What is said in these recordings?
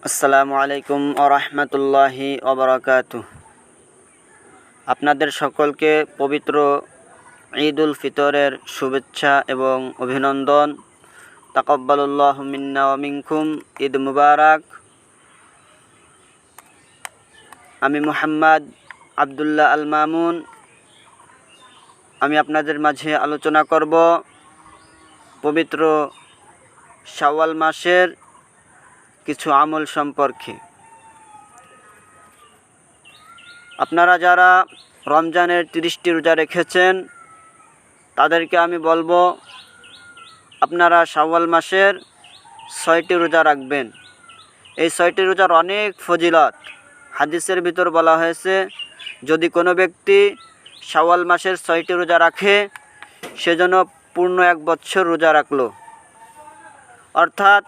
আসসালামু আলাইকুম ওয়া রাহমাতুল্লাহি ওয়া বারাকাতুহু। আপনাদের সকলকে পবিত্র ঈদুল ফিতরের শুভেচ্ছা এবং অভিনন্দন। তাকাব্বালাল্লাহু মিন্না ওয়া মিনকুম, ঈদ মুবারক। আমি মুহাম্মদ আব্দুল্লাহ আল মামুন। আমি আপনাদের মাঝে আলোচনা করব পবিত্র শাওয়াল মাসের কিছু আমল সম্পর্কে। আপনারা যারা রমজানের 30টি রোজা রেখেছেন তাদেরকে আমি বলবো আপনারা শাওয়াল মাসের 6টি রোজা রাখবেন। এই 6টি রোজার অনেক ফজিলত। হাদিসের ভিতর বলা হয়েছে, যদি কোনো ব্যক্তি শাওয়াল মাসের 6টি রোজা রাখে সে যেন পূর্ণ 1 বছর রোজা রাখলো। অর্থাৎ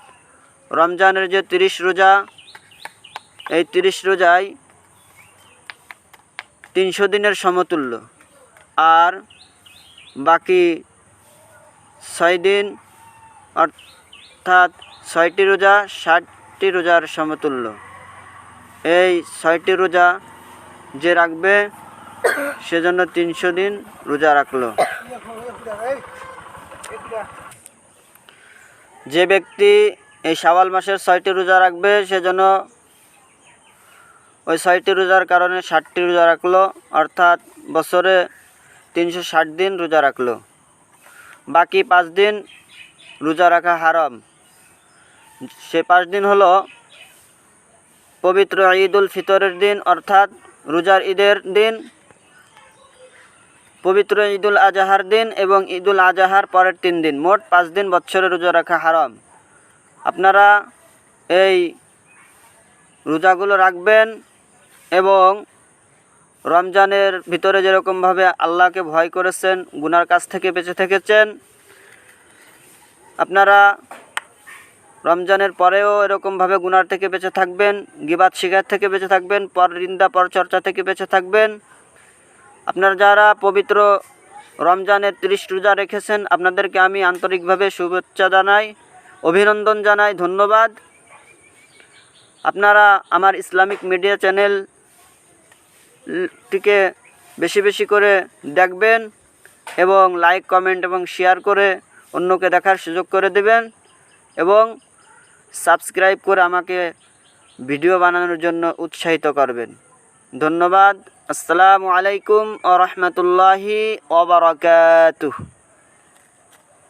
রমজানের যে 30 রোজা, এই 30 রোজায় 300 দিনের সমতুল্য। আর বাকি 6 দিন অর্থাৎ 6টি রোজা 60টি রোজার সমতুল্য। এই 6টি রোজা যে রাখবে সেজন্য 300 দিন রোজা রাখলো। যে ব্যক্তি এই শাওয়াল মাসের 6টি রোজা রাখবে সেজন্য ওই 6টি রোজার কারণে 60টি রোজা রাখলো, অর্থাৎ বছরে 360 দিন রোজা রাখলো। বাকি 5 দিন রোজা রাখা হারাম। সে 5 দিন হলো পবিত্র ঈদুল ফিতরের দিন, অর্থাৎ রোজার ঈদের দিন, পবিত্র ঈদুল আজহার দিন এবং ঈদুল আজহার পরের 3 দিন। মোট 5 দিন বছরে রোজা রাখা হারাম। আপনারা এই রোজাগুলো রাখবেন এবং রমজানের ভিতরে যেরকমভাবে আল্লাহকে ভয় করেছেন, গুনার কাছ থেকে বেঁচে থেকেছেন, আপনারা রমজানের পরেও এরকমভাবে গুনার থেকে বেঁচে থাকবেন, গীবাত শিকার থেকে বেঁচে থাকবেন, পরনিন্দা পরচর্চা থেকে বেঁচে থাকবেন। আপনারা যারা পবিত্র রমজানের 30 রোজা রেখেছেন আপনাদেরকে আমি আন্তরিকভাবে শুভেচ্ছা জানাই, অভিনন্দন জানাই, ধন্যবাদ। আপনারা আমার ইসলামিক মিডিয়া চ্যানেলটিকে বেশি বেশি করে দেখবেন এবং লাইক, কমেন্ট এবং শেয়ার করে অন্যকে দেখার সুযোগ করে দেবেন এবং সাবস্ক্রাইব করে আমাকে ভিডিও বানানোর জন্য উৎসাহিত করবেন। ধন্যবাদ। আসসালামু আলাইকুম ওয়া রাহমাতুল্লাহি ওয়া বারাকাতুহু।